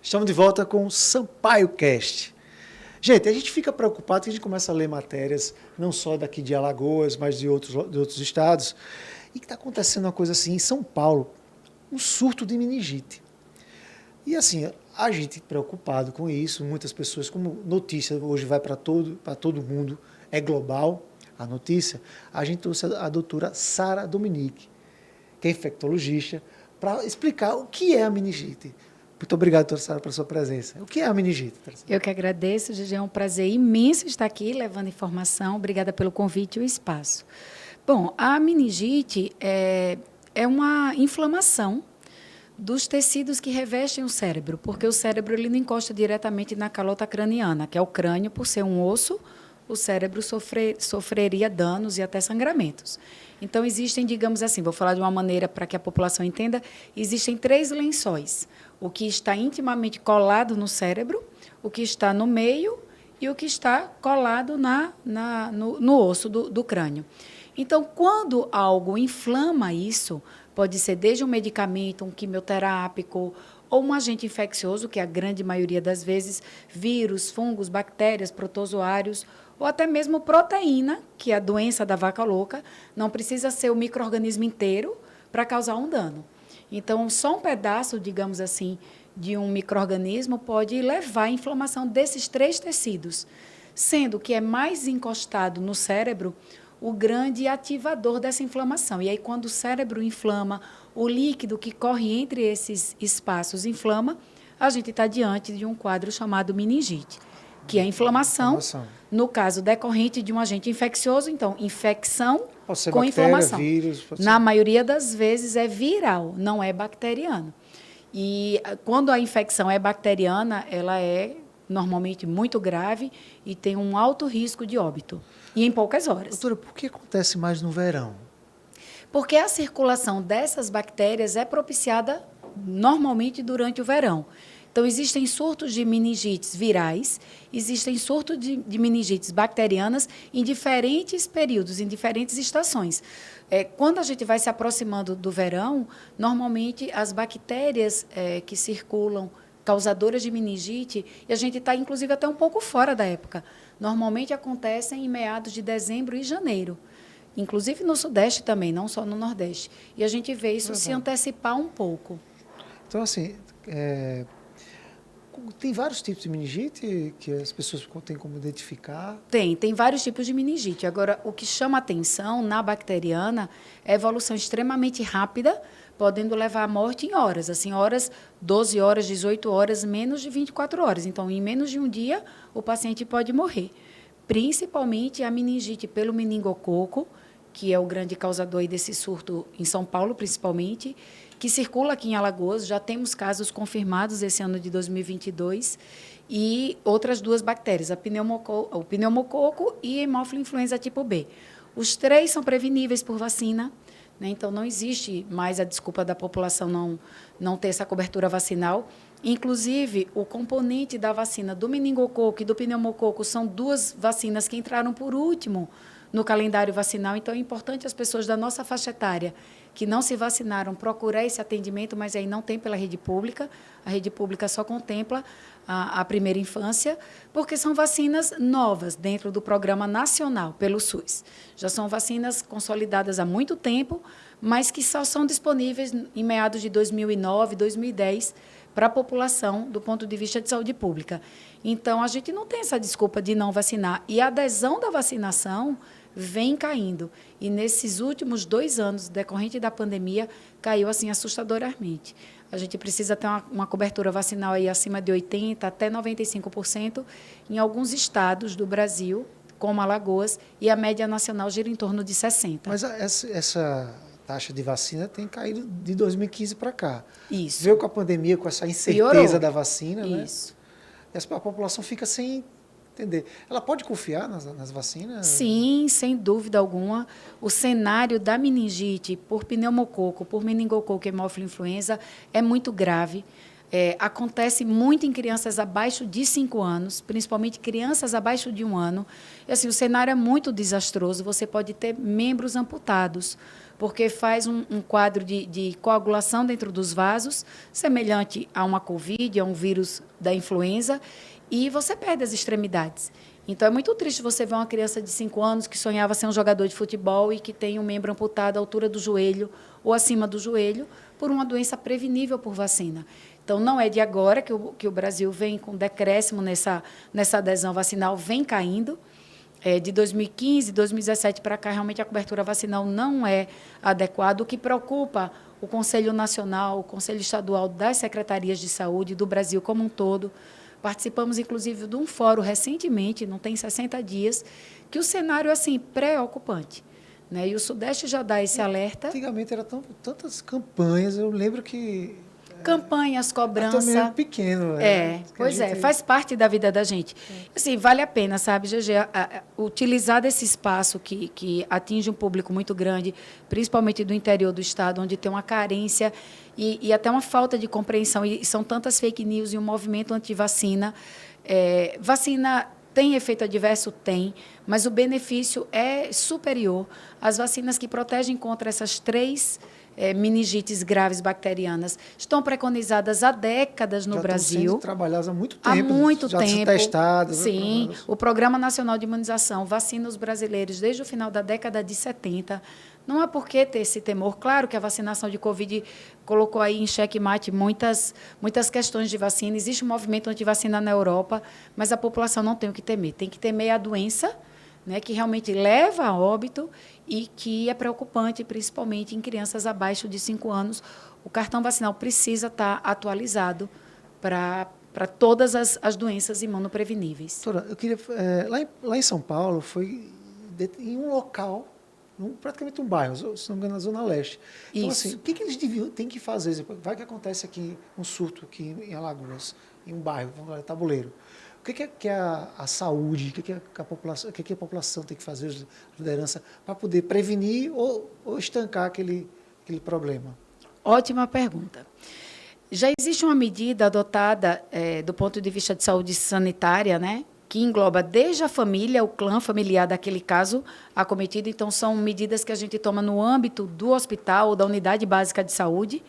Estamos de volta com o Sampaio Cast. Gente, a gente fica preocupado que a gente começa a ler matérias, não só daqui de Alagoas, mas de outros estados, e que está acontecendo uma coisa assim, em São Paulo, um surto de meningite. E assim, a gente preocupado com isso, muitas pessoas, como notícia hoje vai para todo mundo, é global a notícia, a gente trouxe a doutora Sara Dominique, que é infectologista, para explicar o que é a meningite. Muito obrigado, doutora Sara, pela sua presença. O que é a meningite? Eu que agradeço, Gigi, é um prazer imenso estar aqui levando informação. Obrigada pelo convite e o espaço. Bom, a meningite é uma inflamação dos tecidos que revestem o cérebro, porque o cérebro ele não encosta diretamente na calota craniana, que é o crânio, por ser um osso, o cérebro sofreria danos e até sangramentos. Então, existem, digamos assim, vou falar de uma maneira para que a população entenda, existem 3 lençóis. O que está intimamente colado no cérebro, o que está no meio e o que está colado no osso do crânio. Então, quando algo inflama isso, pode ser desde um medicamento, um quimioterápico, ou um agente infeccioso, que é a grande maioria das vezes, vírus, fungos, bactérias, protozoários, ou até mesmo proteína, que é a doença da vaca louca, não precisa ser o micro-organismo inteiro para causar um dano. Então, só um pedaço, digamos assim, de um micro-organismo pode levar à inflamação desses 3 tecidos, sendo que é mais encostado no cérebro o grande ativador dessa inflamação. E aí, quando o cérebro inflama, o líquido que corre entre esses espaços inflama, a gente está diante de um quadro chamado meningite, que é a inflamação, no caso decorrente de um agente infeccioso, então, infecção pode ser com bactéria, inflamação. Vírus, Na maioria das vezes é viral, não é bacteriano. E quando a infecção é bacteriana, ela é normalmente muito grave e tem um alto risco de óbito, e em poucas horas. Doutora, por que acontece mais no verão? Porque a circulação dessas bactérias é propiciada normalmente durante o verão. Então, existem surtos de meningites virais, existem surtos de meningites bacterianas em diferentes períodos, em diferentes estações. Quando a gente vai se aproximando do verão, normalmente as bactérias que circulam, causadoras de meningite, e a gente está, inclusive, até um pouco fora da época. Normalmente acontecem em meados de dezembro e janeiro. Inclusive no Sudeste também, não só no Nordeste. E a gente vê isso se antecipar um pouco. Então, assim, tem vários tipos de meningite que as pessoas têm como identificar? Tem vários tipos de meningite. Agora, o que chama atenção na bacteriana é a evolução extremamente rápida, podendo levar à morte em horas. Assim, 12 horas, 18 horas, menos de 24 horas. Então, em menos de um dia, o paciente pode morrer. Principalmente a meningite pelo meningococo, que é o grande causador desse surto em São Paulo, principalmente, que circula aqui em Alagoas. Já temos casos confirmados esse ano de 2022, e outras 2 bactérias, o pneumococo e a hemófilo influenza tipo B. Os 3 são preveníveis por vacina, né? Então, não existe mais a desculpa da população não ter essa cobertura vacinal. Inclusive, o componente da vacina do meningococo e do pneumococo são 2 vacinas que entraram por último no calendário vacinal. Então, é importante as pessoas da nossa faixa etária que não se vacinaram procurar esse atendimento, mas aí não tem pela rede pública. A rede pública só contempla a primeira infância, porque são vacinas novas dentro do Programa Nacional pelo SUS. Já são vacinas consolidadas há muito tempo, mas que só são disponíveis em meados de 2009, 2010, para a população do ponto de vista de saúde pública. Então, a gente não tem essa desculpa de não vacinar. E a adesão da vacinação vem caindo. E nesses últimos 2 anos, decorrente da pandemia, caiu assim assustadoramente. A gente precisa ter uma cobertura vacinal aí acima de 80% até 95% em alguns estados do Brasil, como Alagoas, e a média nacional gira em torno de 60%. Mas essa taxa de vacina tem caído de 2015 para cá. Isso. Veio com a pandemia, com essa incerteza Piorou. da vacina, Isso. né? E a população fica sem entender. Ela pode confiar nas vacinas? Sim, sem dúvida alguma. O cenário da meningite por pneumococo, por meningococo e hemófilo influenza é muito grave. Acontece muito em crianças abaixo de 5 anos, principalmente crianças abaixo de 1 ano. E, assim, o cenário é muito desastroso. Você pode ter membros amputados, porque faz um quadro de coagulação dentro dos vasos, semelhante a uma Covid, a um vírus da influenza, e você perde as extremidades. Então, é muito triste você ver uma criança de 5 anos que sonhava ser um jogador de futebol e que tem um membro amputado à altura do joelho ou acima do joelho por uma doença prevenível por vacina. Então, não é de agora que o Brasil vem com decréscimo nessa adesão vacinal, vem caindo. De 2015, 2017 para cá, realmente a cobertura vacinal não é adequada. O que preocupa o Conselho Nacional, o Conselho Estadual das Secretarias de Saúde do Brasil como um todo. Participamos, inclusive, de um fórum recentemente, não tem 60 dias, que o cenário é assim, preocupante. Né? E o Sudeste já dá esse alerta. Antigamente eram tantas campanhas, eu lembro que... Campanhas, cobrança. Até mesmo pequeno. Pois faz parte da vida da gente. Assim, vale a pena, sabe, GG, utilizar desse espaço que atinge um público muito grande, principalmente do interior do estado, onde tem uma carência e até uma falta de compreensão. E são tantas fake news e um movimento anti-vacina. Vacina tem efeito adverso? Tem, mas o benefício é superior. As vacinas que protegem contra essas 3 meningites graves bacterianas estão preconizadas há décadas no Brasil. Já estão sendo trabalhadas há muito tempo. Há muito já tempo. Testadas. Sim, o Programa Nacional de Imunização vacina os brasileiros desde o final da década de 70. Não há por que ter esse temor. Claro que a vacinação de Covid colocou aí em xeque-mate muitas questões de vacina. Existe um movimento anti-vacina na Europa, mas a população não tem o que temer. Tem que temer a doença, né, que realmente leva a óbito e que é preocupante, principalmente em crianças abaixo de 5 anos. O cartão vacinal precisa estar atualizado para todas as doenças imunopreveníveis. Doutora, eu queria... lá em São Paulo, foi em um local, praticamente um bairro, se não me engano, na Zona Leste. Então, Isso. assim, o que eles têm que fazer? Vai que acontece aqui um surto aqui em Alagoas, em um bairro, vamos lá, Tabuleiro. O que é a saúde, o que é a população tem que fazer, a liderança, para poder prevenir ou estancar aquele problema? Ótima pergunta. Já existe uma medida adotada do ponto de vista de saúde sanitária, né, que engloba desde a família, o clã familiar daquele caso acometido. Então, são medidas que a gente toma no âmbito do hospital ou da unidade básica de saúde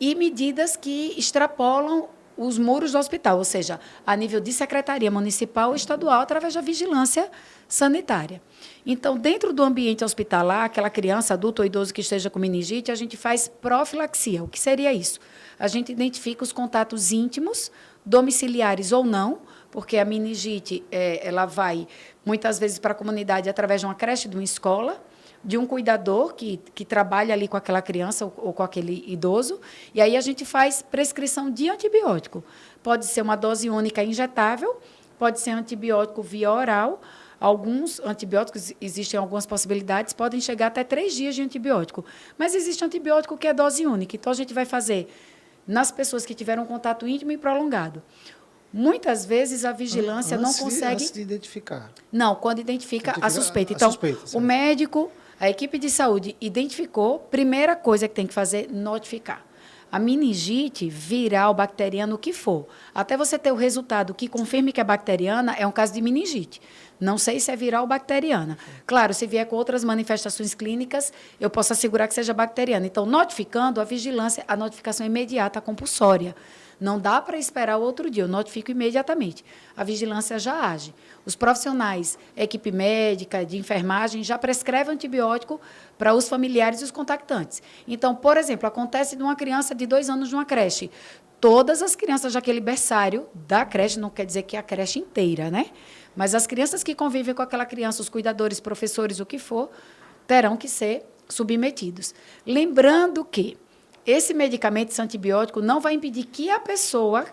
e medidas que extrapolam os muros do hospital, ou seja, a nível de secretaria municipal ou estadual, através da vigilância sanitária. Então, dentro do ambiente hospitalar, aquela criança, adulto ou idoso que esteja com meningite, a gente faz profilaxia. O que seria isso? A gente identifica os contatos íntimos, domiciliares ou não, porque a meningite ela vai, muitas vezes, para a comunidade através de uma creche, de uma escola, de um cuidador que trabalha ali com aquela criança ou com aquele idoso, e aí a gente faz prescrição de antibiótico. Pode ser uma dose única injetável, pode ser antibiótico via oral. Alguns antibióticos, existem algumas possibilidades, podem chegar até 3 dias de antibiótico. Mas existe antibiótico que é dose única, então a gente vai fazer nas pessoas que tiveram contato íntimo e prolongado. Muitas vezes a vigilância não consegue... Antes de identificar. Não, quando identifica a suspeita. Então, o médico, a equipe de saúde identificou, primeira coisa que tem que fazer, notificar. A meningite viral, bacteriana, o que for. Até você ter o resultado que confirme que é bacteriana, é um caso de meningite. Não sei se é viral ou bacteriana. Claro, se vier com outras manifestações clínicas, eu posso assegurar que seja bacteriana. Então, notificando, a notificação é imediata, compulsória. Não dá para esperar o outro dia, eu notifico imediatamente. A vigilância já age. Os profissionais, equipe médica, de enfermagem, já prescrevem antibiótico para os familiares e os contactantes. Então, por exemplo, acontece de uma criança de 2 anos de uma creche. Todas as crianças daquele berçário da creche, não quer dizer que é a creche inteira, né? Mas as crianças que convivem com aquela criança, os cuidadores, professores, o que for, terão que ser submetidos. Lembrando que esse medicamento, esse antibiótico, não vai impedir que a pessoa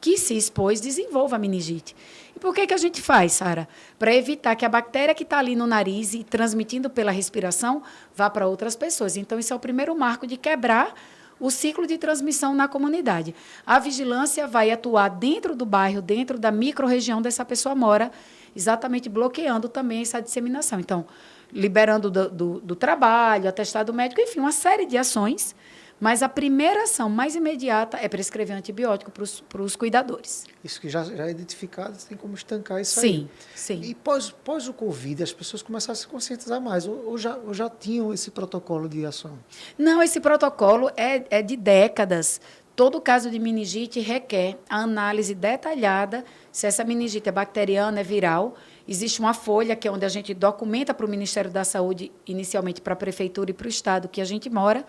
que se expôs desenvolva a meningite. E por que a gente faz, Sara? Para evitar que a bactéria que está ali no nariz e transmitindo pela respiração vá para outras pessoas. Então, isso é o primeiro marco de quebrar o ciclo de transmissão na comunidade. A vigilância vai atuar dentro do bairro, dentro da microrregião dessa pessoa mora, exatamente bloqueando também essa disseminação. Então, liberando do trabalho, atestado médico, enfim, uma série de ações Mas a primeira ação mais imediata é prescrever antibiótico para os cuidadores. Isso que já é identificado, tem como estancar isso Sim, aí. sim. E pós o Covid, as pessoas começaram a se conscientizar mais, ou já tinham esse protocolo de ação? Não, esse protocolo é de décadas. Todo caso de meningite requer a análise detalhada se essa meningite é bacteriana, é viral. Existe uma folha que é onde a gente documenta para o Ministério da Saúde, inicialmente para a Prefeitura e para o Estado que a gente mora,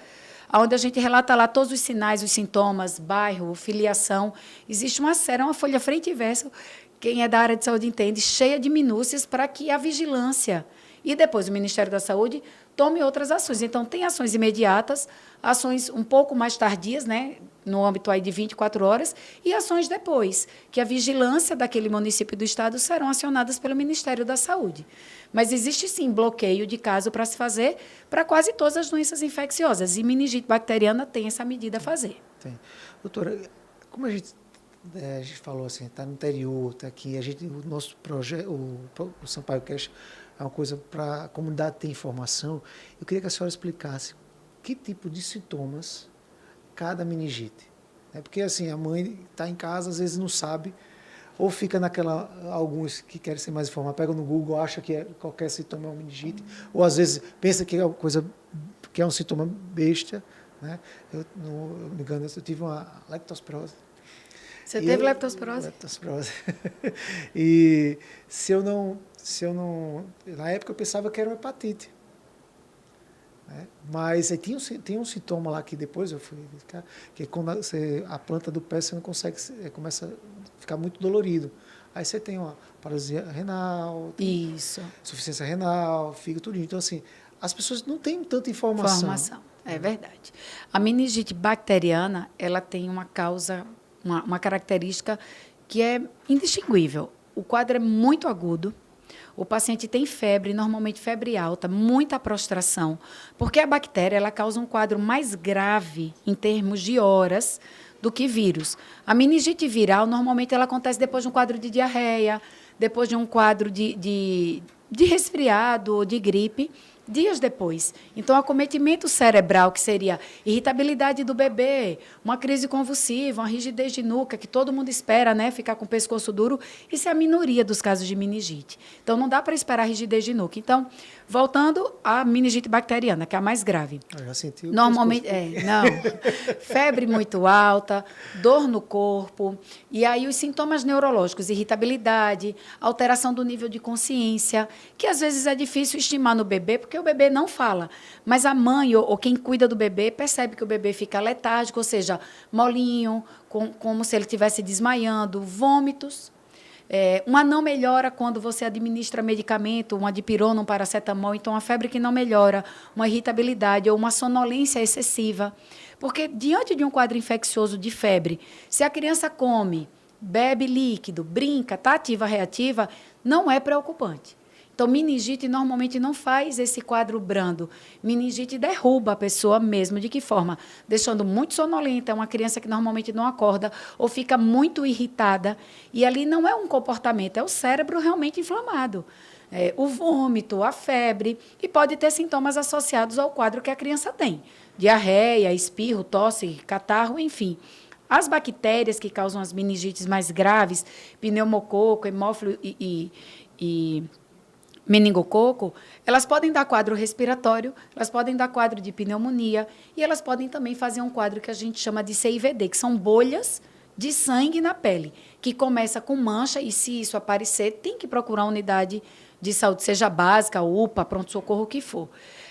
onde a gente relata lá todos os sinais, os sintomas, bairro, filiação. Existe uma série, uma folha frente e verso, quem é da área de saúde entende, cheia de minúcias para que a vigilância e depois o Ministério da Saúde tome outras ações. Então, tem ações imediatas, ações um pouco mais tardias, né, no âmbito aí de 24 horas, e ações depois, que a vigilância daquele município do Estado serão acionadas pelo Ministério da Saúde. Mas existe, sim, bloqueio de caso para se fazer para quase todas as doenças infecciosas, e meningite bacteriana tem essa medida a fazer. Tem. Doutora, como a gente falou assim, está no interior, está aqui, o nosso projeto, o Sampaio Cash, é uma coisa para a comunidade ter informação. Eu queria que a senhora explicasse que tipo de sintomas cada meningite. Porque assim, a mãe está em casa, às vezes não sabe, ou fica naquela, alguns que querem ser mais informados, pegam no Google, acha que qualquer sintoma é uma meningite, ou às vezes pensa que é uma coisa, que é um sintoma besta, né? Eu não me engano, eu tive uma leptospirose. Você teve leptospirose? Leptospirose. E se eu não, na época eu pensava que era uma hepatite. Né? Mas aí tem um sintoma lá que depois eu fui verificar, que é quando a planta do pé você não consegue, começa a ficar muito dolorido. Aí você tem uma paralisia renal, insuficiência renal, fígado, tudo. Então, assim, as pessoas não têm tanta informação. É verdade. A meningite bacteriana, ela tem uma causa, uma característica que é indistinguível. O quadro é muito agudo, o paciente tem febre, normalmente febre alta, muita prostração, porque a bactéria ela causa um quadro mais grave em termos de horas do que vírus. A meningite viral, normalmente, ela acontece depois de um quadro de diarreia, depois de um quadro de resfriado ou de gripe, dias depois. Então, acometimento cerebral, que seria irritabilidade do bebê, uma crise convulsiva, uma rigidez de nuca, que todo mundo espera, né, ficar com o pescoço duro, isso é a minoria dos casos de meningite. Então, não dá para esperar rigidez de nuca. Então, voltando à meningite bacteriana, que é a mais grave. Eu já senti o normalmente, febre muito alta, dor no corpo, e aí os sintomas neurológicos, irritabilidade, alteração do nível de consciência, que às vezes é difícil estimar no bebê, porque o bebê não fala, mas a mãe ou quem cuida do bebê percebe que o bebê fica letárgico, ou seja, molinho, como se ele estivesse desmaiando, vômitos. Uma não melhora quando você administra medicamento, uma dipirona, um paracetamol, então a febre que não melhora, uma irritabilidade ou uma sonolência excessiva. Porque diante de um quadro infeccioso de febre, se a criança come, bebe líquido, brinca, está ativa, reativa, não é preocupante. Então, meningite normalmente não faz esse quadro brando. Meningite derruba a pessoa mesmo. De que forma? Deixando muito sonolenta, uma criança que normalmente não acorda ou fica muito irritada. E ali não é um comportamento, é o cérebro realmente inflamado. O vômito, a febre, e pode ter sintomas associados ao quadro que a criança tem. Diarreia, espirro, tosse, catarro, enfim. As bactérias que causam as meningites mais graves, pneumococo, hemófilo e meningococo, elas podem dar quadro respiratório, elas podem dar quadro de pneumonia e elas podem também fazer um quadro que a gente chama de CIVD, que são bolhas de sangue na pele, que começa com mancha e, se isso aparecer, tem que procurar uma unidade de saúde, seja básica, UPA, pronto-socorro, o que for.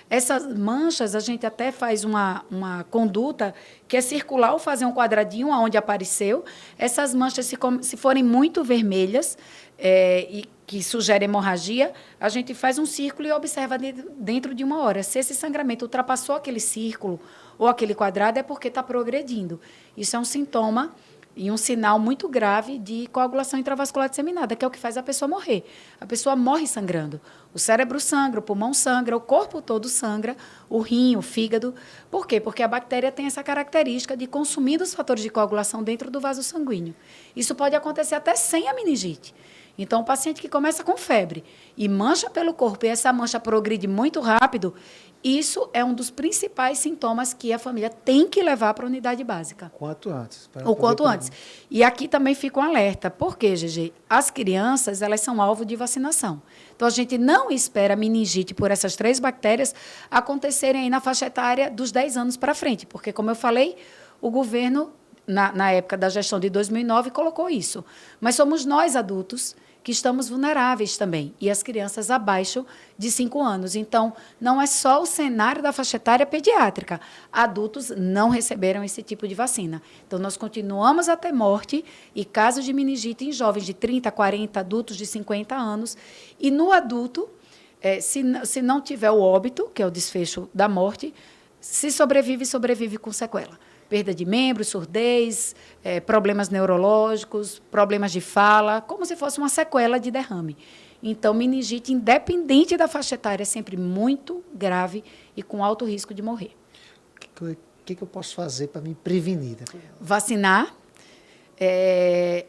Essas manchas, a gente até faz uma conduta que é circular ou fazer um quadradinho aonde apareceu. Essas manchas, se forem muito vermelhas e que sugere hemorragia, a gente faz um círculo e observa dentro de 1 hora. Se esse sangramento ultrapassou aquele círculo ou aquele quadrado, é porque está progredindo. Isso é um sintoma e um sinal muito grave de coagulação intravascular disseminada, que é o que faz a pessoa morrer. A pessoa morre sangrando. O cérebro sangra, o pulmão sangra, o corpo todo sangra, o rim, o fígado. Por quê? Porque a bactéria tem essa característica de consumir os fatores de coagulação dentro do vaso sanguíneo. Isso pode acontecer até sem a meningite. Então, o paciente que começa com febre e mancha pelo corpo, e essa mancha progride muito rápido, isso é um dos principais sintomas que a família tem que levar para a unidade básica. Quanto antes. O quanto antes. E aqui também fica um alerta. Por quê, GG? As crianças, elas são alvo de vacinação. Então, a gente não espera a meningite por essas 3 bactérias acontecerem aí na faixa etária dos 10 anos para frente. Porque, como eu falei, o governo, na época da gestão de 2009, colocou isso. Mas somos nós, adultos, que estamos vulneráveis também, e as crianças abaixo de 5 anos. Então, não é só o cenário da faixa etária pediátrica. Adultos não receberam esse tipo de vacina. Então, nós continuamos a ter morte e casos de meningite em jovens de 30, 40, adultos de 50 anos. E no adulto, se não tiver o óbito, que é o desfecho da morte, se sobrevive, sobrevive com sequela. Perda de membros, surdez, problemas neurológicos, problemas de fala, como se fosse uma sequela de derrame. Então, meningite, independente da faixa etária, é sempre muito grave e com alto risco de morrer. O que eu posso fazer para me prevenir? Vacinar.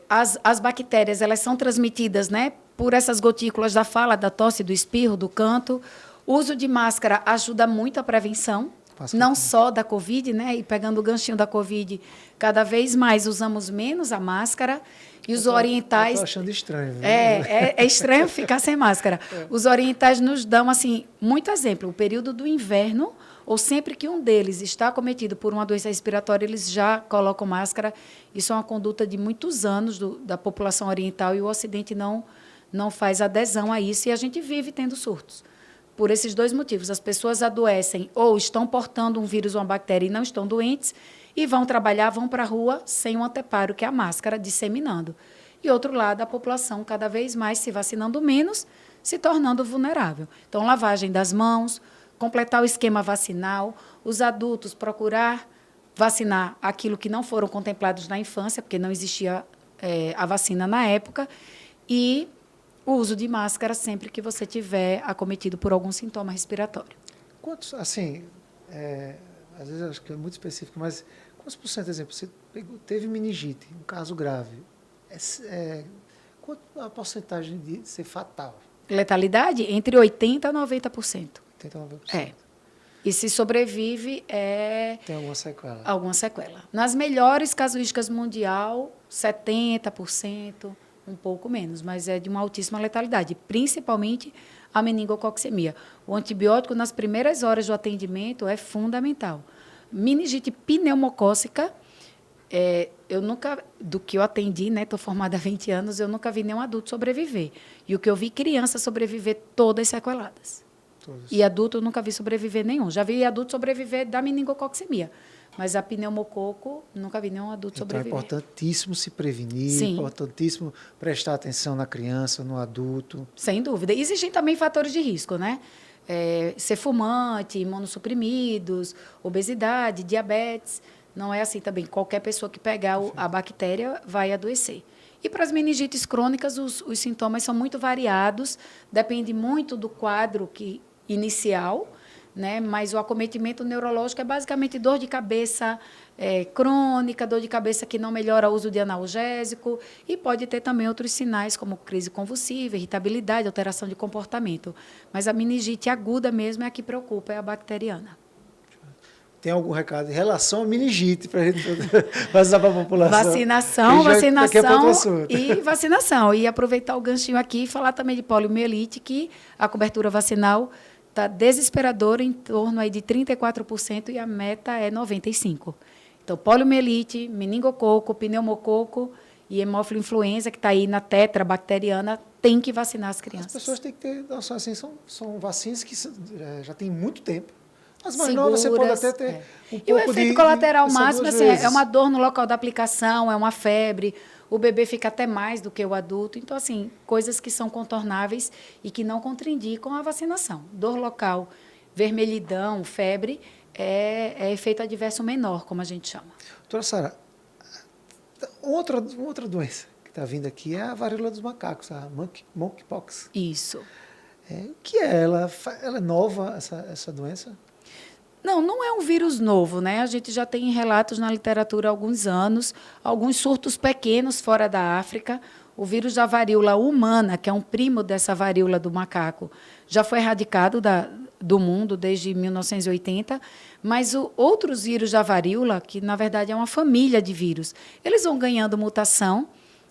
As bactérias, elas são transmitidas, né, por essas gotículas da fala, da tosse, do espirro, do canto. O uso de máscara ajuda muito a prevenção. Não só da Covid, né? E pegando o ganchinho da Covid, cada vez mais usamos menos a máscara. E os orientais... Estou achando estranho. Viu? É estranho ficar sem máscara. Os orientais nos dão, assim, muito exemplo. O período do inverno, ou sempre que um deles está acometido por uma doença respiratória, eles já colocam máscara. Isso é uma conduta de muitos anos da população oriental, e o Ocidente não faz adesão a isso, e a gente vive tendo surtos. Por esses 2 motivos, as pessoas adoecem ou estão portando um vírus ou uma bactéria e não estão doentes, e vão trabalhar, vão para a rua sem um anteparo, que é a máscara, disseminando. E, outro lado, a população cada vez mais se vacinando menos, se tornando vulnerável. Então, lavagem das mãos, completar o esquema vacinal, os adultos procurar vacinar aquilo que não foram contemplados na infância, porque não existia a vacina na época, e o uso de máscara sempre que você tiver acometido por algum sintoma respiratório. Quantos, assim, às vezes acho que é muito específico, mas quantos por cento, exemplo, você teve meningite, um caso grave, quanto a porcentagem de ser fatal? Letalidade? Entre 80% a 90%. 80% a 90%. E se sobrevive, tem alguma sequela? Alguma sequela. Nas melhores casuísticas mundial, 70%. Um pouco menos, mas é de uma altíssima letalidade, principalmente a meningococcemia. O antibiótico, nas primeiras horas do atendimento, é fundamental. Meningite pneumocócica, eu nunca, do que eu atendi, né, estou formada há 20 anos, eu nunca vi nenhum adulto sobreviver. E o que eu vi, criança sobreviver todas sequeladas. E adulto, eu nunca vi sobreviver nenhum. Já vi adulto sobreviver da meningococcemia. Mas a pneumococo, nunca vi nenhum adulto sobreviver. Então, é importantíssimo se prevenir, Sim. Importantíssimo prestar atenção na criança, no adulto. Sem dúvida. Existem também fatores de risco, né? Ser fumante, imunossuprimidos, obesidade, diabetes. Não é assim também. Qualquer pessoa que pegar a bactéria vai adoecer. E para as meningites crônicas, os sintomas são muito variados, depende muito do quadro inicial, né? Mas o acometimento neurológico é basicamente dor de cabeça crônica, dor de cabeça que não melhora o uso de analgésico, e pode ter também outros sinais, como crise convulsiva, irritabilidade, alteração de comportamento. Mas a meningite aguda mesmo é a que preocupa, é a bacteriana. Tem algum recado em relação à meningite para a gente passar para a população? Vacinação e vacinação. E aproveitar o ganchinho aqui e falar também de poliomielite, que a cobertura vacinal está desesperadora, em torno aí de 34%, e a meta é 95%. Então, poliomielite, meningococo, pneumococo e hemófilo influenza, que está aí na tetra bacteriana, tem que vacinar as crianças. As pessoas têm que ter noção, assim, são vacinas que já tem muito tempo. As mais novas você pode até ter um pouco de... E o efeito colateral máximo assim, é uma dor no local da aplicação, é uma febre, o bebê fica até mais do que o adulto. Então, assim, coisas que são contornáveis e que não contraindicam a vacinação. Dor local, vermelhidão, febre, é efeito adverso menor, como a gente chama. Doutora Sara, outra doença que está vindo aqui é a varíola dos macacos, a monkeypox. Isso. O que é ela? Ela é nova, essa doença? Não, não é um vírus novo, né? A gente já tem relatos na literatura há alguns anos, alguns surtos pequenos fora da África. O vírus da varíola humana, que é um primo dessa varíola do macaco, já foi erradicado do mundo desde 1980, mas outros vírus da varíola, que na verdade é uma família de vírus, eles vão ganhando mutação.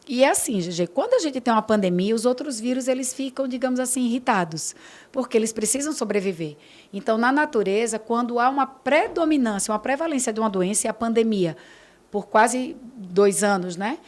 E é assim, GG, quando a gente tem uma pandemia, os outros vírus eles ficam, digamos assim, irritados, porque eles precisam sobreviver. Então, na natureza, quando há uma predominância, uma prevalência de uma doença, e a pandemia, por quase 2 anos, né,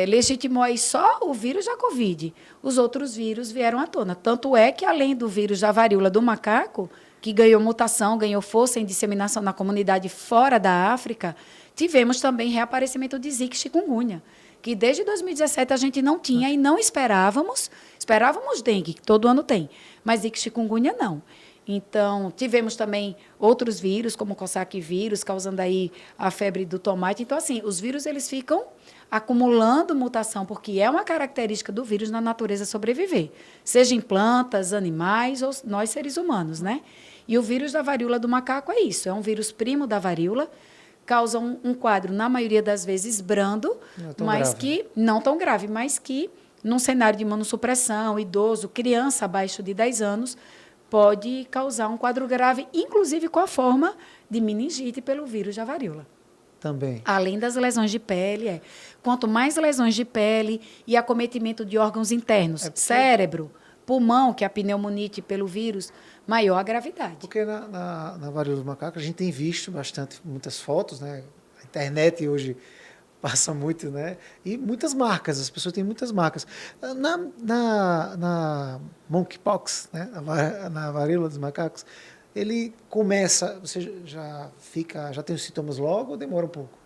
legitimou aí só o vírus da Covid. Os outros vírus vieram à tona. Tanto é que, além do vírus da varíola do macaco, que ganhou mutação, ganhou força em disseminação na comunidade fora da África, tivemos também reaparecimento de Zika e chikungunya, que desde 2017 a gente não tinha e não esperávamos. Esperávamos dengue, que todo ano tem, mas Zika e chikungunya não. Então, tivemos também outros vírus, como o Coxsackie vírus, causando aí a febre do tomate. Então, assim, os vírus eles ficam acumulando mutação, porque é uma característica do vírus na natureza sobreviver, seja em plantas, animais ou nós seres humanos, né? E o vírus da varíola do macaco é isso, é um vírus primo da varíola, causa um quadro, na maioria das vezes, brando, mas grave. que não tão grave, mas que, num cenário de imunossupressão, idoso, criança abaixo de 10 anos, pode causar um quadro grave, inclusive com a forma de meningite pelo vírus da varíola. Também. Além das lesões de pele, quanto mais lesões de pele e acometimento de órgãos internos, cérebro, pulmão, que é a pneumonite pelo vírus, maior a gravidade. Porque na varíola do macaco a gente tem visto muitas fotos, né? A internet hoje passa muito, né? E muitas marcas, as pessoas têm muitas marcas. Na monkeypox, né? Na varíola dos macacos, ele começa, você já tem os sintomas logo ou demora um pouco?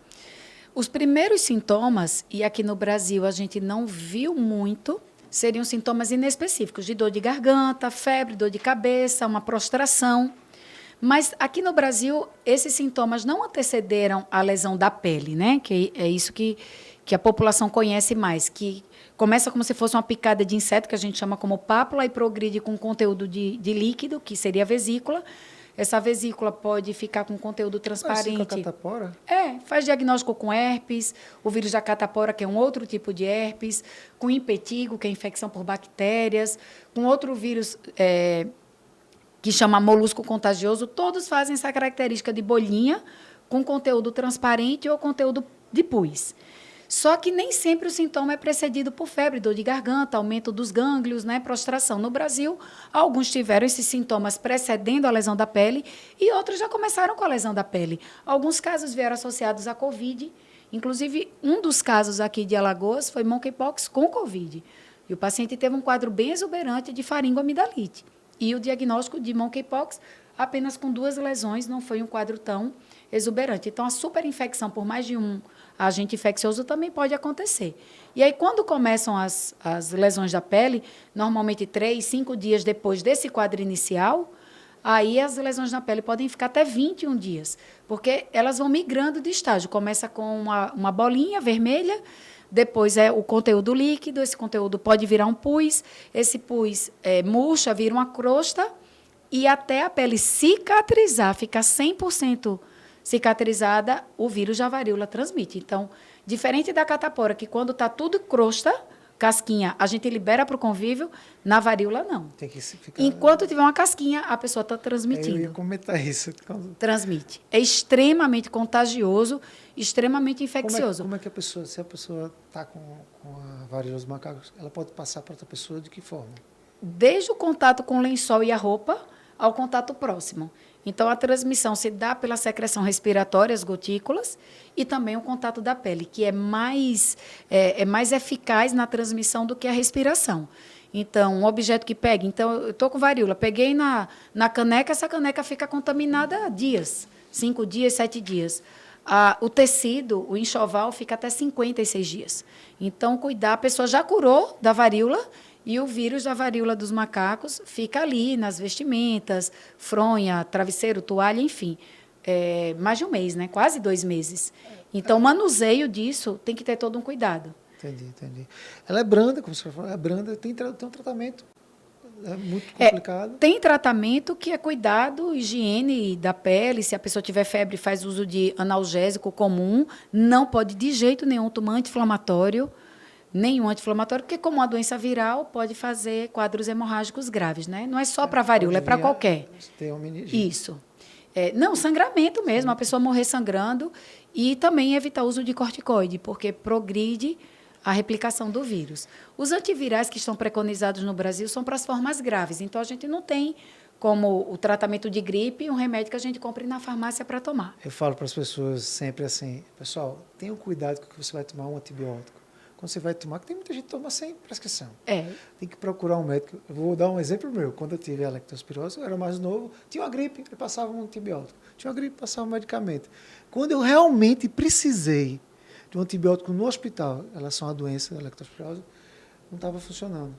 Os primeiros sintomas, e aqui no Brasil a gente não viu muito, seriam sintomas inespecíficos, de dor de garganta, febre, dor de cabeça, uma prostração. Mas aqui no Brasil, esses sintomas não antecederam a lesão da pele, né? Que é isso que a população conhece mais, que começa como se fosse uma picada de inseto, que a gente chama como pápula, e progride com conteúdo de líquido, que seria a vesícula. Essa vesícula pode ficar com conteúdo transparente. Parece com a catapora? Faz diagnóstico com herpes, o vírus da catapora, que é um outro tipo de herpes, com impetigo, que é infecção por bactérias, com outro vírus que chama molusco contagioso. Todos fazem essa característica de bolinha com conteúdo transparente ou conteúdo de pus. Só que nem sempre o sintoma é precedido por febre, dor de garganta, aumento dos gânglios, né, prostração. No Brasil, alguns tiveram esses sintomas precedendo a lesão da pele e outros já começaram com a lesão da pele. Alguns casos vieram associados à Covid. Inclusive, um dos casos aqui de Alagoas foi monkeypox com Covid. E o paciente teve um quadro bem exuberante de faringoamidalite. E o diagnóstico de monkeypox apenas com 2 lesões, não foi um quadro tão exuberante. Então, a superinfecção por mais de um agente infeccioso também pode acontecer. E aí, quando começam as lesões da pele, normalmente 3, 5 dias depois desse quadro inicial, aí as lesões na pele podem ficar até 21 dias, porque elas vão migrando de estágio. Começa com uma bolinha vermelha, depois é o conteúdo líquido, esse conteúdo pode virar um pus, esse pus murcha, vira uma crosta, e até a pele cicatrizar, ficar 100% cicatrizada, o vírus da varíola transmite. Então, diferente da catapora, que quando está tudo crosta, casquinha, a gente libera para o convívio, na varíola não. Tem que ficar... Enquanto tiver uma casquinha, a pessoa está transmitindo. Eu ia comentar isso. Transmite. É extremamente contagioso, extremamente infeccioso. Como é que a pessoa, se a pessoa está com a varíola dos macacos, ela pode passar para outra pessoa de que forma? Desde o contato com o lençol e a roupa ao contato próximo. Então, a transmissão se dá pela secreção respiratória, as gotículas, e também o contato da pele, que é mais eficaz na transmissão do que a respiração. Então, um objeto que pegue... Então, eu estou com varíola, peguei na caneca, essa caneca fica contaminada há dias, 5 dias, 7 dias. O tecido, o enxoval, fica até 56 dias. Então, cuidar, a pessoa já curou da varíola, e o vírus da varíola dos macacos fica ali nas vestimentas, fronha, travesseiro, toalha, enfim. Mais de um mês, né? Quase 2 meses. Então, o manuseio disso tem que ter todo um cuidado. Entendi. Ela é branda, como você falou, é branda, tem um tratamento é muito complicado. Tem tratamento que é cuidado, higiene da pele. Se a pessoa tiver febre, faz uso de analgésico comum. Não pode, de jeito nenhum, tomar anti-inflamatório. Nenhum anti-inflamatório, porque como uma doença viral, pode fazer quadros hemorrágicos graves, né? Não é só para varíola, é para qualquer. Tem uma meningite. Isso. Não, sangramento mesmo, a pessoa morrer sangrando. E também evitar o uso de corticoide, porque progride a replicação do vírus. Os antivirais que estão preconizados no Brasil são para as formas graves. Então, a gente não tem, como o tratamento de gripe, um remédio que a gente compre na farmácia para tomar. Eu falo para as pessoas sempre assim, pessoal, tenham cuidado com que você vai tomar um antibiótico. Quando você vai tomar, que tem muita gente que toma sem prescrição. Tem que procurar um médico. Eu vou dar um exemplo meu. Quando eu tive a leptospirose, eu era mais novo, tinha uma gripe, eu passava um antibiótico. Tinha uma gripe, passava um medicamento. Quando eu realmente precisei de um antibiótico no hospital em relação à doença da leptospirose, não estava funcionando.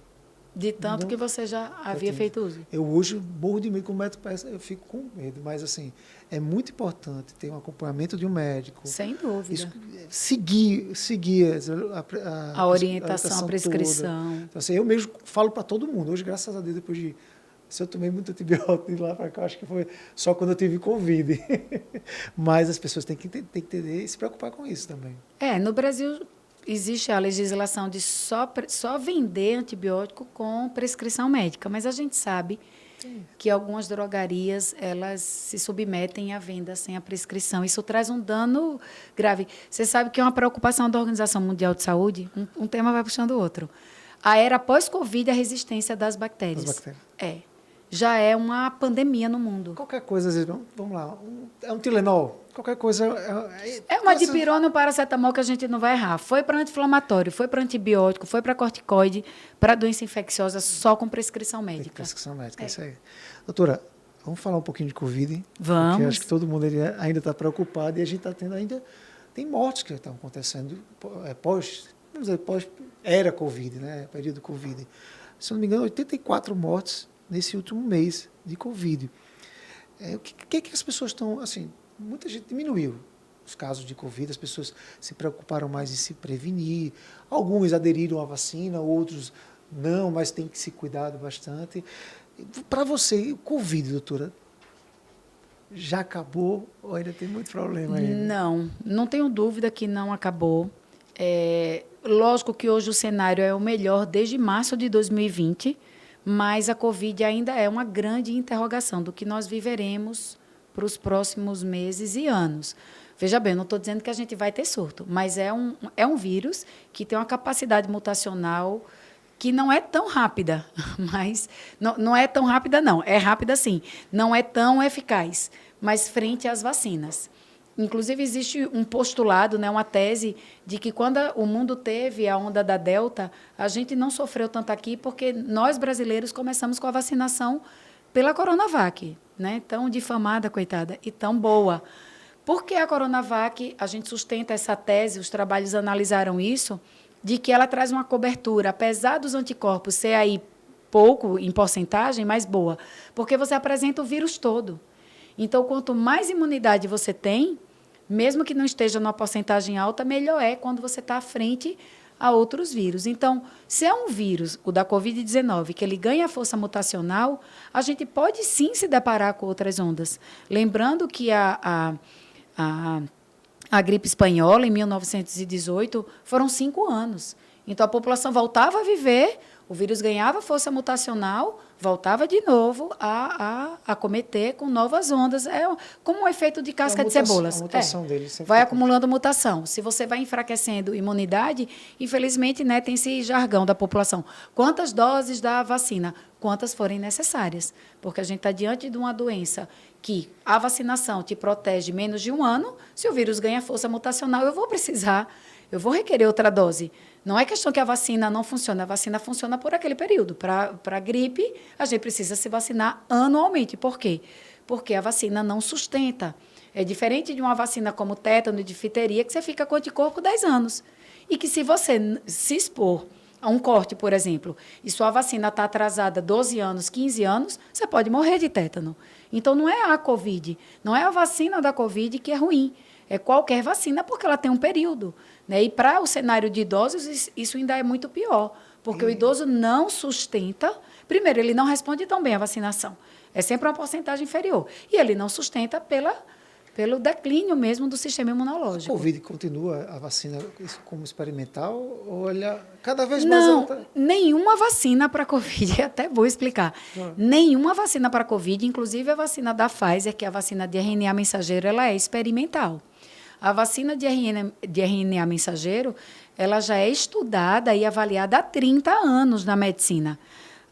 De tanto que você já havia feito uso. Eu hoje morro de medo, com o médico parece, eu fico com medo, mas assim, é muito importante ter um acompanhamento de um médico. Sem dúvida. Seguir a orientação, a prescrição. Então, assim, eu mesmo falo para todo mundo. Hoje, graças a Deus, depois de... Se eu tomei muito antibiótico de lá para cá, acho que foi só quando eu tive Covid. Mas as pessoas têm que entender e se preocupar com isso também. No Brasil existe a legislação de só vender antibiótico com prescrição médica, mas a gente sabe que algumas drogarias elas se submetem à venda sem a prescrição. Isso traz um dano grave. Você sabe que é uma preocupação da Organização Mundial de Saúde, um tema vai puxando o outro. A era pós-Covid, a resistência das bactérias. Das bactérias. Já é uma pandemia no mundo. Qualquer coisa, às vezes, vamos lá, é um Tilenol, qualquer coisa... É uma dipirona, um paracetamol que a gente não vai errar. Foi para anti-inflamatório, foi para antibiótico, foi para corticoide, para doença infecciosa, só com prescrição médica. Prescrição médica, isso aí. Doutora, vamos falar um pouquinho de Covid? Vamos. Porque acho que todo mundo ainda está preocupado e a gente está tendo ainda... Tem mortes que estão acontecendo pós-era Covid, né? Período Covid. Se não me engano, 84 mortes nesse último mês de Covid. O que as pessoas estão... Assim, muita gente diminuiu os casos de Covid, as pessoas se preocuparam mais em se prevenir, alguns aderiram à vacina, outros não, mas tem que se cuidar bastante. Para você, o Covid, doutora, já acabou ou ainda tem muito problema ainda? Não tenho dúvida que não acabou. Lógico que hoje o cenário é o melhor desde março de 2020, mas a Covid ainda é uma grande interrogação do que nós viveremos para os próximos meses e anos. Veja bem, não estou dizendo que a gente vai ter surto, mas é um vírus que tem uma capacidade mutacional que não é tão rápida, mas não é tão rápida, não. É rápida, sim. Não é tão eficaz, mas frente às vacinas. Inclusive, existe um postulado, né, uma tese, de que quando o mundo teve a onda da Delta, a gente não sofreu tanto aqui porque nós, brasileiros, começamos com a vacinação pela Coronavac, né, tão difamada, coitada, e tão boa. Por que a Coronavac, a gente sustenta essa tese, os trabalhos analisaram isso, de que ela traz uma cobertura, apesar dos anticorpos ser aí pouco em porcentagem, mais boa, porque você apresenta o vírus todo. Então, quanto mais imunidade você tem, mesmo que não esteja numa porcentagem alta, melhor é quando você está à frente a outros vírus. Então, se é um vírus, o da Covid-19, que ele ganha força mutacional, a gente pode sim se deparar com outras ondas. Lembrando que a gripe espanhola, em 1918, foram 5 anos. Então, a população voltava a viver, o vírus ganhava força mutacional, voltava de novo a acometer com novas ondas. É como um efeito de casca de cebolas. A mutação dele vai acumulando mutação. Se você vai enfraquecendo imunidade, infelizmente, né, tem esse jargão da população. Quantas doses da vacina? Quantas forem necessárias. Porque a gente está diante de uma doença que a vacinação te protege menos de 1 ano. Se o vírus ganha força mutacional, eu vou requerer outra dose. Não é questão que a vacina não funciona, a vacina funciona por aquele período. Para a gripe, a gente precisa se vacinar anualmente. Por quê? Porque a vacina não sustenta. É diferente de uma vacina como tétano e difteria, que você fica com anticorpo 10 anos. E que se você se expor a um corte, por exemplo, e sua vacina está atrasada 12 anos, 15 anos, você pode morrer de tétano. Então, não é a Covid, não é a vacina da Covid que é ruim. é qualquer vacina, porque ela tem um período. Né? E para o cenário de idosos, isso ainda é muito pior, porque o idoso não sustenta. Primeiro, ele não responde tão bem à vacinação. É sempre uma porcentagem inferior. E ele não sustenta pelo declínio mesmo do sistema A imunológico. Covid continua a vacina como experimental? Ou olha, cada vez mais ela Não, nenhuma vacina para Covid, até vou explicar. Nenhuma vacina para Covid, inclusive a vacina da Pfizer, que é a vacina de RNA mensageiro, ela é experimental. A vacina de RNA mensageiro, ela já é estudada e avaliada há 30 anos na medicina.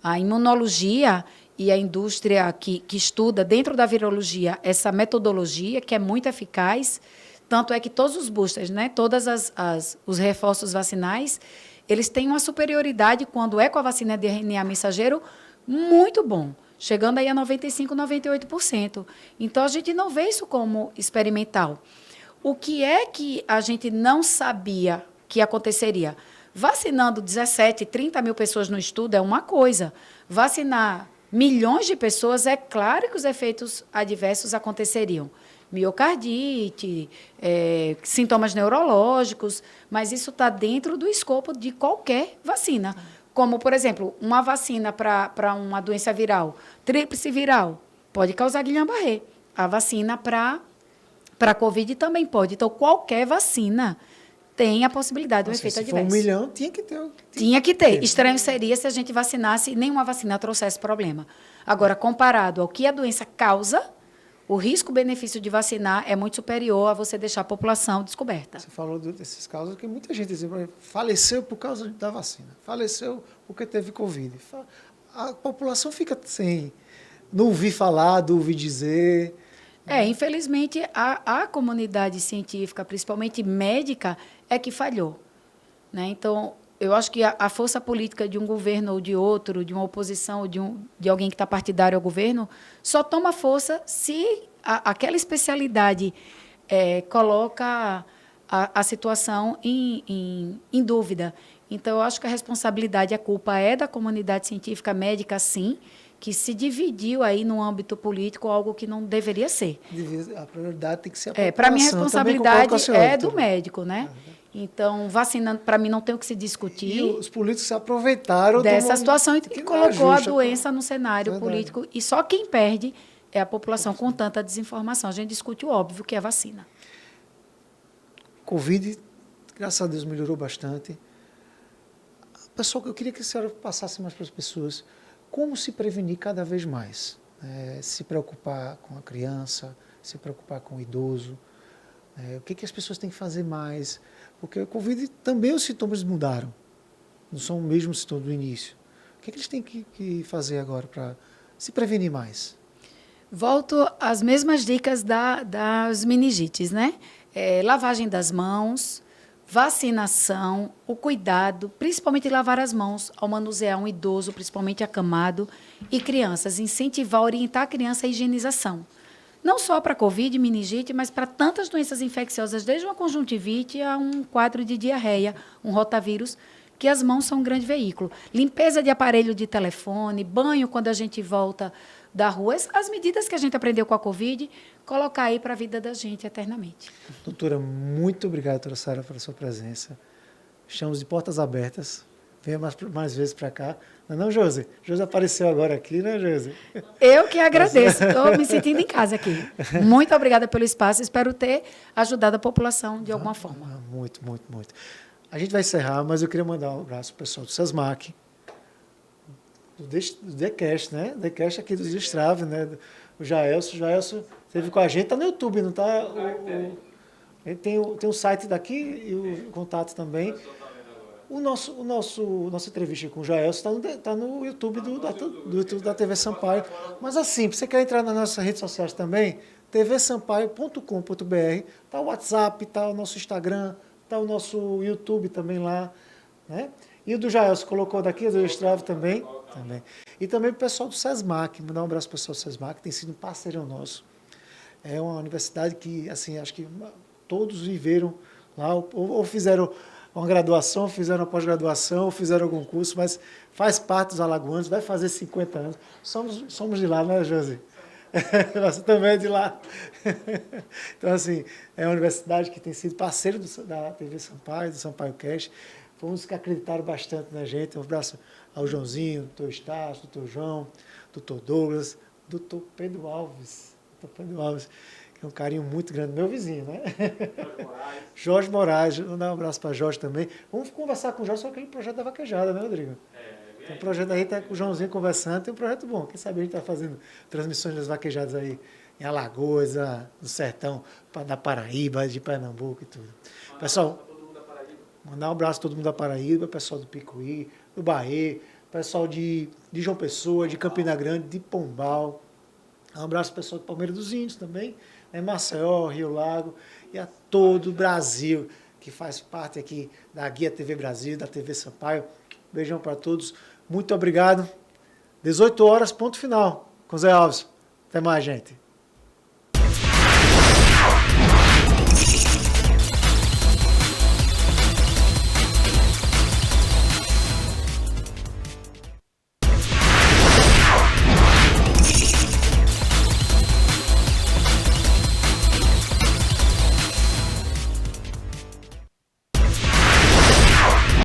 A imunologia e a indústria que estuda dentro da virologia essa metodologia, que é muito eficaz, tanto é que todos os boosters, né, todos os reforços vacinais, eles têm uma superioridade quando é com a vacina de RNA mensageiro muito bom, chegando aí a 95%, 98%. Então, a gente não vê isso como experimental. O que é que a gente não sabia que aconteceria? Vacinando 17, 30 mil pessoas no estudo é uma coisa. Vacinar milhões de pessoas, é claro que os efeitos adversos aconteceriam. Miocardite, sintomas neurológicos, mas isso está dentro do escopo de qualquer vacina. Como, por exemplo, uma vacina para uma doença viral, tríplice viral, pode causar Guillain-Barré. A vacina para a Covid também pode. Então, qualquer vacina tem a possibilidade de um efeito adverso. Se for 1 milhão, tinha que ter. Tinha que ter. Estranho seria se a gente vacinasse e nenhuma vacina trouxesse problema. Agora, comparado ao que a doença causa, o risco-benefício de vacinar é muito superior a você deixar a população descoberta. Você falou desses casos que muita gente diz, faleceu por causa da vacina, faleceu porque teve Covid. A população fica sem, não ouvir falar, não ouvir dizer. Infelizmente, a comunidade científica, principalmente médica, é que falhou. Né? Então, eu acho que a força política de um governo ou de outro, de uma oposição ou de alguém que está partidário ao governo, só toma força se aquela especialidade coloca a situação em dúvida. Então, eu acho que a responsabilidade, a culpa é da comunidade científica médica, sim, que se dividiu aí no âmbito político, algo que não deveria ser. A prioridade tem que ser a população. Para mim, a responsabilidade é do médico, né? Então, vacina, para mim, não tem o que se discutir. E os políticos se aproveitaram dessa situação e colocou a doença no cenário político. E só quem perde é a população com tanta desinformação. A gente discute o óbvio, que é a vacina. Covid, graças a Deus, melhorou bastante. Pessoal, eu queria que a senhora passasse mais para as pessoas como se prevenir cada vez mais. Se preocupar com a criança, se preocupar com o idoso. O que as pessoas têm que fazer mais? Porque a Covid também os sintomas mudaram. Não são os mesmos sintomas do início. O que eles têm que fazer agora para se prevenir mais? Volto às mesmas dicas das meningites, né? Lavagem das mãos, vacinação, o cuidado, principalmente lavar as mãos ao manusear um idoso, principalmente acamado, e crianças. Incentivar, orientar a criança à higienização. Não só para Covid, meningite, mas para tantas doenças infecciosas, desde uma conjuntivite a um quadro de diarreia, um rotavírus, que as mãos são um grande veículo. Limpeza de aparelho de telefone, banho quando a gente volta da rua. As medidas que a gente aprendeu com a Covid, colocar aí para a vida da gente eternamente. Doutora, muito obrigado, doutora Sara, pela sua presença. Estamos de portas abertas. Venha mais vezes para cá. Não, Josi? Josi apareceu agora aqui, né, Josi? Eu que agradeço. Estou me sentindo em casa aqui. Muito obrigada pelo espaço. Espero ter ajudado a população de alguma forma. Muito, muito, muito. A gente vai encerrar, mas eu queria mandar um abraço para o pessoal do SESMAC, do TheCast, né? TheCast aqui do Destrave, né? O Jaelson. O Jaelson esteve com a gente. Está no YouTube, não está? Tem o site daqui e o contato também. Nossa entrevista com o Jaelson está no YouTube do YouTube da TV Sampaio. Mas assim, se você quer entrar nas nossas redes sociais também, tvsampaio.com.br, está o WhatsApp, está o nosso Instagram, está o nosso YouTube também lá. Né? E o do Jaelson colocou daqui, do Estrave também. E também para o pessoal do SESMAC, mandar um abraço para o pessoal do SESMAC, que tem sido um parceiro nosso. É uma universidade que, assim, acho que todos viveram lá, ou fizeram uma graduação, fizeram uma pós-graduação, ou fizeram algum curso, mas faz parte dos alagoanos, vai fazer 50 anos. Somos de lá, né, Josi? Você também é de lá. Então, assim, é uma universidade que tem sido parceiro da TV Sampaio, do Sampaio Cast. Foi uns que acreditaram bastante na gente. Um abraço ao Joãozinho, doutor Estácio, doutor João, doutor Douglas, doutor Pedro Alves. Doutor Pedro Alves, que é um carinho muito grande, meu vizinho, né? Jorge Moraes. Vou dar um abraço para Jorge também. Vamos conversar com o Jorge sobre aquele projeto da Vaquejada, né, Rodrigo? Tem um projeto aí, tá com o Joãozinho conversando, tem um projeto bom. Quem sabe a gente está fazendo transmissões das vaquejadas aí em Alagoas, no sertão da Paraíba, de Pernambuco e tudo. Pessoal, mandar um abraço a todo mundo da Paraíba, pessoal do Picuí, do Bahia, pessoal de João Pessoa, de Campina Grande, de Pombal. Um abraço ao pessoal do Palmeiras dos Índios também, né? Maceió, Rio Lago e a todo o Brasil que faz parte aqui da Guia TV Brasil, da TV Sampaio. Beijão para todos. Muito obrigado. 18 horas, ponto final. Com Zé Alves. Até mais, gente.